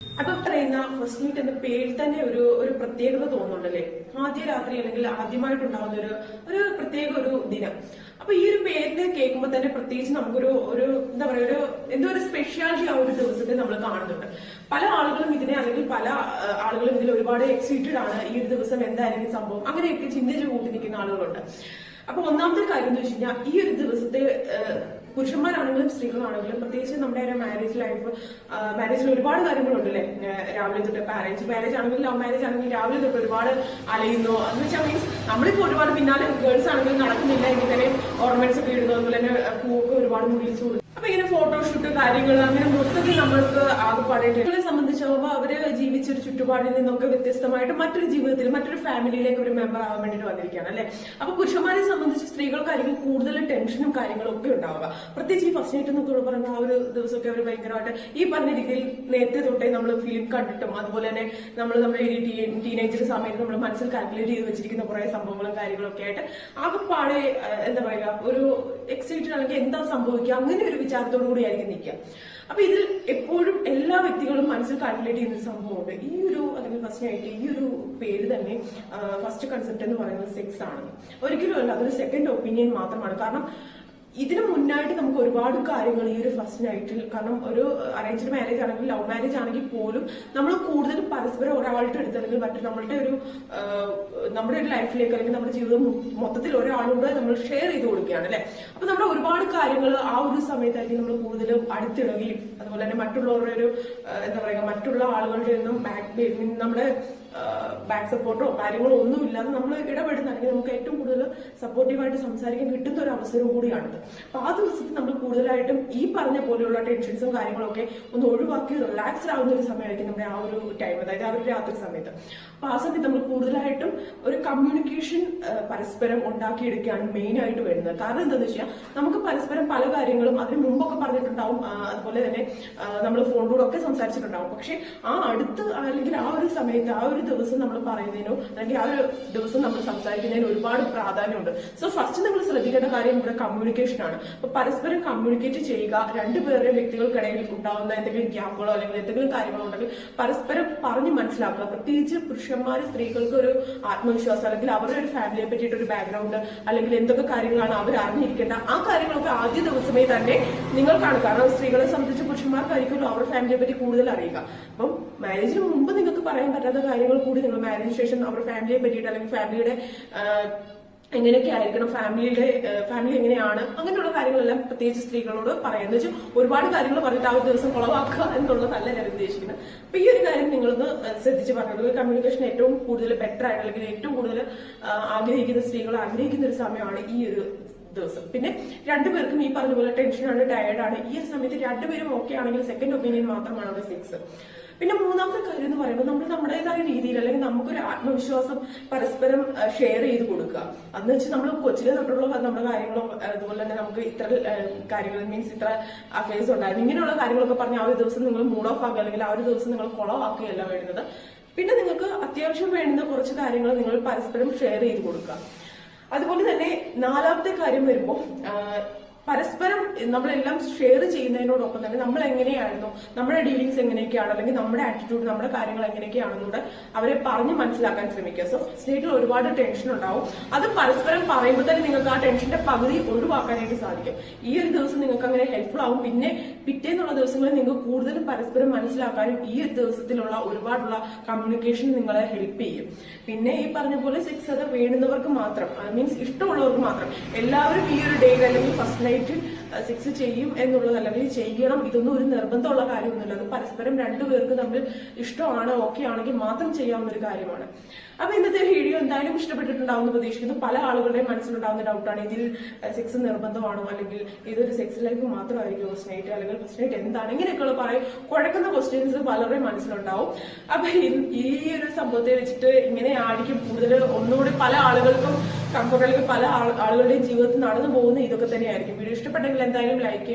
അപ്പൊ പറയുന്ന first meet എന്ന പേരിൽ തന്നെ ഒരു പ്രത്യേകത തോന്നുന്നുണ്ടല്ലേ? ആദ്യ രാത്രി അല്ലെങ്കിൽ ആദ്യമായിട്ടുണ്ടാകുന്ന ഒരു പ്രത്യേക ഒരു ദിനം. അപ്പൊ ഈ ഒരു പേരിനെ കേൾക്കുമ്പോൾ തന്നെ പ്രത്യേകിച്ച് നമുക്കൊരു എന്താ പറയുക എന്തോ ഒരു സ്പെഷ്യാലിറ്റി ആ ഒരു ദിവസത്തെ നമ്മൾ കാണുന്നുണ്ട്. പല ആളുകളും ഇതിനെ അല്ലെങ്കിൽ പല ആളുകളും ഇതിൽ ഒരുപാട് എക്സൈറ്റഡ് ആണ്. ഈ ഒരു ദിവസം എന്തായിരിക്കും സംഭവം, അങ്ങനെയൊക്കെ ചിന്തിച്ച് കൂട്ടി നിൽക്കുന്ന ആളുകളുണ്ട്. അപ്പൊ ഒന്നാമത്തെ കാര്യം എന്ന് വെച്ച് കഴിഞ്ഞാൽ ഈ ഒരു ദിവസത്തെ പുരുഷന്മാരാണെങ്കിലും സ്ത്രീകളാണെങ്കിലും പ്രത്യേകിച്ച് നമ്മുടെ ഒരു മാരേജ് ലൈഫ്, മാരേജിൽ ഒരുപാട് കാര്യങ്ങളുണ്ട് അല്ലെ? രാവിലെ തൊട്ട് മാരേജ് ആണെങ്കിലും ലവ് മാരേജ് ആണെങ്കിലും രാവിലെ തൊട്ട് ഒരുപാട് അലയുന്നു. എന്ന് വെച്ചാൽ മീൻസ് നമ്മളിപ്പോ ഒരുപാട് പിന്നാലെ ഗേൾസ് ആണെങ്കിലും നടക്കുന്നില്ല എങ്കിൽ തന്നെ ഓർണമെന്റ്സ് ഒക്കെ ഇടുന്നു, അതുപോലെ തന്നെ പൂവൊക്കെ ഒരുപാട് മുടിച്ചു കൊടുക്കും. അപ്പൊ ഇങ്ങനെ ഫോട്ടോഷൂട്ട് കാര്യങ്ങൾ അങ്ങനെ മൊത്തത്തിൽ നമ്മൾക്ക് ആകെപ്പാടായിട്ട് സംബന്ധിച്ചാകുമ്പോൾ അവര് ജീവിച്ചൊരു ചുറ്റുപാടിൽ നിന്നൊക്കെ വ്യത്യസ്തമായിട്ട് മറ്റൊരു ജീവിതത്തിൽ മറ്റൊരു ഫാമിലിയിലേക്ക് ഒരു മെമ്പർ ആവാൻ വേണ്ടിയിട്ട് വന്നിരിക്കുകയാണ് അല്ലെ? അപ്പൊ പുരുഷന്മാരെ സംബന്ധിച്ച് സ്ത്രീകൾക്കായിരിക്കും കൂടുതൽ ടെൻഷനും കാര്യങ്ങളും ഒക്കെ ഉണ്ടാവുക. പ്രത്യേകിച്ച് ഈ ഫസ്റ്റ് നൈറ്റ് എന്നൊക്കെ പറയുന്ന ആ ഒരു ദിവസമൊക്കെ അവർ ഭയങ്കരമായിട്ട് ഈ പറഞ്ഞ രീതിയിൽ നേരത്തെ തൊട്ടേ നമ്മൾ ഫിലിം കണ്ടിട്ടും അതുപോലെ തന്നെ നമ്മുടെ ഈ ടീനേജർ സമയത്ത് നമ്മൾ മനസ്സിൽ കാൽക്കുലേറ്റ് ചെയ്ത് വെച്ചിരിക്കുന്ന കുറെ സംഭവങ്ങളും കാര്യങ്ങളും ഒക്കെ ആയിട്ട് ആകെപ്പാടെ എന്താ പറയുക ഒരു എക്സൈറ്റഡ് അല്ലെങ്കിൽ എന്താ സംഭവിക്കുക അങ്ങനെ ഒരു വിചാരത്തോടു കൂടിയായിരിക്കും നിൽക്കുക. അപ്പൊ ഇതിൽ എപ്പോഴും എല്ലാ വ്യക്തികളും മനസ്സിൽ കാൽക്കുലേറ്റ് ചെയ്യുന്ന ഒരു സംഭവമുണ്ട്. ഈ ഒരു അല്ലെങ്കിൽ ഫസ്റ്റ് നൈറ്റ് ഈ ഒരു പേര് തന്നെ ഫസ്റ്റ് കൺസെപ്റ്റ് എന്ന് പറയുന്നത് സെക്സ് ആണ്. ഒരിക്കലും അല്ല, അതൊരു സെക്കൻഡ് ഒപ്പീനിയൻ മാത്രമാണ്. കാരണം ഇതിനു മുന്നായിട്ട് നമുക്ക് ഒരുപാട് കാര്യങ്ങൾ ഈ ഒരു ഫസ്റ്റ് നൈറ്റിൽ, കാരണം ഒരു അറേഞ്ച്ഡ് മാരേജ് ആണെങ്കിൽ ലവ് മാരേജ് ആണെങ്കിൽ പോലും നമ്മൾ കൂടുതൽ പരസ്പരം ഒരാളുടെ അടുത്ത് അല്ലെങ്കിൽ മറ്റു നമ്മുടെ ഒരു ലൈഫിലേക്ക് അല്ലെങ്കിൽ നമ്മുടെ ജീവിതം മൊത്തത്തിൽ ഒരാളോട് നമ്മൾ ഷെയർ ചെയ്ത് കൊടുക്കുകയാണ് അല്ലെ? അപ്പൊ നമ്മുടെ ഒരുപാട് കാര്യങ്ങൾ ആ ഒരു സമയത്തായിരിക്കും നമ്മൾ കൂടുതലും അടുത്തിടുകയും അതുപോലെ തന്നെ മറ്റുള്ളവരുടെ ഒരു എന്താ പറയുക മറ്റുള്ള ആളുകളുടെ ഒന്നും നമ്മുടെ ബാക്ക് സപ്പോർട്ടോ കാര്യങ്ങളോ ഒന്നും ഇല്ലാതെ നമ്മൾ ഇടപെടുന്ന അല്ലെങ്കിൽ നമുക്ക് ഏറ്റവും കൂടുതൽ സപ്പോർട്ടീവായിട്ട് സംസാരിക്കാൻ കിട്ടുന്ന ഒരു അവസരവും കൂടിയാണിത്. അപ്പൊ ആ ദിവസത്തിൽ നമ്മൾ കൂടുതലായിട്ടും ഈ പറഞ്ഞ പോലെയുള്ള ടെൻഷൻസും കാര്യങ്ങളൊക്കെ ഒന്ന് ഒഴിവാക്കി റിലാക്സ്ഡ് ആവുന്ന ഒരു സമയമായിരിക്കും നമ്മുടെ ആ ഒരു ടൈം, അതായത് ആ ഒരു രാത്രി സമയത്ത്. അപ്പൊ ആ സമയത്ത് നമ്മൾ കൂടുതലായിട്ടും ഒരു കമ്മ്യൂണിക്കേഷൻ പരസ്പരം ഉണ്ടാക്കിയെടുക്കുകയാണ് മെയിൻ ആയിട്ട് വരുന്നത്. കാരണം എന്താണെന്ന് വെച്ചാൽ നമുക്ക് പരസ്പരം പല കാര്യങ്ങളും അതിന് മുമ്പൊക്കെ പറഞ്ഞിട്ടുണ്ടാവും, അതുപോലെ തന്നെ നമ്മൾ ഫോണിലൂടെ ഒക്കെ സംസാരിച്ചിട്ടുണ്ടാവും. പക്ഷെ ആ അടുത്ത് അല്ലെങ്കിൽ ആ ഒരു സമയത്ത് ആ ഒരു ദിവസം നമ്മൾ പറയുന്നതിനോ അല്ലെങ്കിൽ ആ ഒരു ദിവസം നമ്മൾ സംസാരിക്കുന്നതിന് ഒരുപാട് പ്രാധാന്യമുണ്ട്. സോ ഫസ്റ്റ് നിങ്ങൾ ശ്രദ്ധിക്കേണ്ട കാര്യം ഇവിടെ കമ്മ്യൂണിക്കേഷൻ ആണ്. അപ്പൊ പരസ്പരം കമ്മ്യൂണിക്കേറ്റ് ചെയ്യുക. രണ്ടുപേരുടെയും വ്യക്തികൾക്കിടയിൽ ഉണ്ടാവുന്ന എന്തെങ്കിലും ഗ്യാപ്പുകളോ അല്ലെങ്കിൽ എന്തെങ്കിലും കാര്യങ്ങളോ ഉണ്ടെങ്കിൽ പരസ്പരം പറഞ്ഞ് മനസ്സിലാക്കുക. പ്രത്യേകിച്ച് പുരുഷന്മാര് സ്ത്രീകൾക്ക് ഒരു ആത്മവിശ്വാസം അല്ലെങ്കിൽ അവരുടെ ഒരു ഫാമിലിയെ പറ്റിയിട്ട് ഒരു ബാക്ക്ഗ്രൗണ്ട് അല്ലെങ്കിൽ എന്തൊക്കെ കാര്യങ്ങളാണ് അവർ അറിഞ്ഞിരിക്കേണ്ട ആ കാര്യങ്ങളൊക്കെ ആദ്യ ദിവസമേ തന്നെ നിങ്ങൾക്കാണ്. കാരണം സ്ത്രീകളെ സംബന്ധിച്ച് പുരുഷന്മാർക്കായിരിക്കുമല്ലോ അവരുടെ ഫാമിലിയെ പറ്റി കൂടുതൽ അറിയുക. അപ്പം മാരേജിന് മുമ്പ് നിങ്ങൾക്ക് പറയാൻ പറ്റാത്ത കാര്യങ്ങൾ കൂടി നിങ്ങൾ മാരേജിന് ശേഷം അവരുടെ ഫാമിലിയെ പറ്റിയിട്ട് അല്ലെങ്കിൽ ഫാമിലിയുടെ എങ്ങനെയൊക്കെ ആയിരിക്കണം, ഫാമിലി എങ്ങനെയാണ്, അങ്ങനെയുള്ള കാര്യങ്ങളെല്ലാം പ്രത്യേകിച്ച് സ്ത്രീകളോട് പറയാന്ന് വെച്ചാൽ ഒരുപാട് കാര്യങ്ങൾ പറഞ്ഞിട്ട് ആ ഒരു ദിവസം കുളവാക്കുക എന്നുള്ളതല്ല ഞാൻ ഉദ്ദേശിക്കുന്നത്. അപ്പൊ ഈ ഒരു കാര്യം നിങ്ങളൊന്ന് ശ്രദ്ധിച്ച് പറഞ്ഞത് കമ്മ്യൂണിക്കേഷൻ ഏറ്റവും കൂടുതൽ ബെറ്റർ ആയിട്ട് അല്ലെങ്കിൽ ഏറ്റവും കൂടുതൽ ആഗ്രഹിക്കുന്ന സ്ത്രീകൾ ആഗ്രഹിക്കുന്ന ഒരു സമയമാണ് ഈ ഒരു ദിവസം. പിന്നെ രണ്ടുപേർക്കും ഈ പറഞ്ഞ പോലെ ടെൻഷനാണ്, ടയർഡാണ്, ഈ ഒരു സമയത്ത് രണ്ടുപേരും ഓക്കെ ആണെങ്കിൽ സെക്കൻഡ് ഒപ്പീനിയൻ മാത്രമാണ് അവിടെ സെക്സ്. പിന്നെ മൂന്നാമത്തെ കാര്യം എന്ന് പറയുമ്പോൾ നമ്മൾ നമ്മുടേതായ രീതിയിൽ അല്ലെങ്കിൽ നമുക്കൊരു ആത്മവിശ്വാസം പരസ്പരം ഷെയർ ചെയ്ത് കൊടുക്കുക. അതെന്ന് വെച്ചാൽ നമ്മൾ കൊച്ചിലെ തൊട്ടുള്ള നമ്മുടെ കാര്യങ്ങളും അതുപോലെ തന്നെ നമുക്ക് ഇത്ര കാര്യങ്ങൾ മീൻസ് ഇത്ര അഫയേഴ്സ് ഉണ്ടായിരുന്നു ഇങ്ങനെയുള്ള കാര്യങ്ങളൊക്കെ പറഞ്ഞ് ആ ഒരു ദിവസം നിങ്ങൾ മൂഡ് ഓഫ് ആക്കുക അല്ലെങ്കിൽ ആ ഒരു ദിവസം നിങ്ങൾ കുളമാക്കുകയല്ല വേണ്ടുന്നത്. പിന്നെ നിങ്ങൾക്ക് അത്യാവശ്യം വേണ്ടുന്ന കുറച്ച് കാര്യങ്ങൾ നിങ്ങൾ പരസ്പരം ഷെയർ ചെയ്ത് കൊടുക്കുക. അതുപോലെ തന്നെ നാലാമത്തെ കാര്യം വരുമ്പോൾ പരസ്പരം നമ്മളെല്ലാം ഷെയർ ചെയ്യുന്നതിനോടൊപ്പം തന്നെ നമ്മൾ എങ്ങനെയായിരുന്നു, നമ്മുടെ ഡീലിങ്സ് എങ്ങനെയൊക്കെയാണ് അല്ലെങ്കിൽ നമ്മുടെ ആറ്റിറ്റ്യൂഡ് നമ്മുടെ കാര്യങ്ങൾ എങ്ങനെയൊക്കെയാണെന്നൂടെ അവരെ പറഞ്ഞ് മനസ്സിലാക്കാൻ ശ്രമിക്കുക. സോ ഫസ്റ്റ് ഒരുപാട് ടെൻഷൻ ഉണ്ടാവും. അത് പരസ്പരം പറയുമ്പോൾ തന്നെ നിങ്ങൾക്ക് ആ ടെൻഷന്റെ പകുതി ഒഴിവാക്കാനായിട്ട് സാധിക്കും. ഈ ഒരു ദിവസം നിങ്ങൾക്ക് അങ്ങനെ ഹെൽപ്ഫുൾ ആവും. പിന്നെ പിറ്റേന്നുള്ള ദിവസങ്ങളിൽ നിങ്ങൾക്ക് കൂടുതലും പരസ്പരം മനസ്സിലാക്കാനും ഈ ഒരു ദിവസത്തിലുള്ള ഒരുപാടുള്ള കമ്മ്യൂണിക്കേഷൻ നിങ്ങളെ ഹെൽപ്പ് ചെയ്യും. പിന്നെ ഈ പറഞ്ഞ പോലെ സെക്സ് അത് വേണ്ടുന്നവർക്ക് മാത്രം, മീൻസ് ഇഷ്ടമുള്ളവർക്ക് മാത്രം. എല്ലാവരും ഈ ഒരു ഡേയിൽ അല്ലെങ്കിൽ ഫസ്റ്റ് നൈറ്റ് സെക്സ് ചെയ്യും എന്നുള്ളത് അല്ലെങ്കിൽ ചെയ്യണം ഇതൊന്നും ഒരു നിർബന്ധമുള്ള കാര്യമൊന്നുമില്ല. അത് പരസ്പരം രണ്ടുപേർക്ക് തമ്മിൽ ഇഷ്ടമാണ് ഓക്കെ ആണെങ്കിൽ മാത്രം ചെയ്യാവുന്ന ഒരു കാര്യമാണ്. അപ്പൊ ഇന്നത്തെ വീഡിയോ എന്തായാലും ഇഷ്ടപ്പെട്ടിട്ടുണ്ടാവുന്ന പ്രതീക്ഷിക്കുന്നു. പല ആളുകളുടെയും മനസ്സിലുണ്ടാവുന്ന ഡൗട്ടാണ് ഇതിൽ സെക്സ് നിർബന്ധമാണോ അല്ലെങ്കിൽ ഇതൊരു സെക്സ് ലൈഫ് മാത്രമായിരിക്കും ഫസ്റ്റ് നൈറ്റ് അല്ലെങ്കിൽ ഫസ്റ്റ് നൈറ്റ് എന്താണ് ഇങ്ങനെയൊക്കെയുള്ള കുഴക്കുന്ന ക്വസ്റ്റ്യൻസ് പലരുടെയും മനസ്സിലുണ്ടാവും. അപ്പൊ ഈ ഒരു സംഭവത്തെ വെച്ചിട്ട് ഇങ്ങനെ ആയിരിക്കും കൂടുതൽ ഒന്നുകൂടി പല ആളുകൾക്കും കംഫർട്ട് അല്ലെങ്കിൽ പല ആളുകളുടെയും ജീവിതത്തിൽ നടന്നു പോകുന്ന ഇതൊക്കെ തന്നെയായിരിക്കും. വീഡിയോ ഇഷ്ടപ്പെട്ടെങ്കിൽ എന്തായാലും ലൈക്ക് ചെയ്യണം.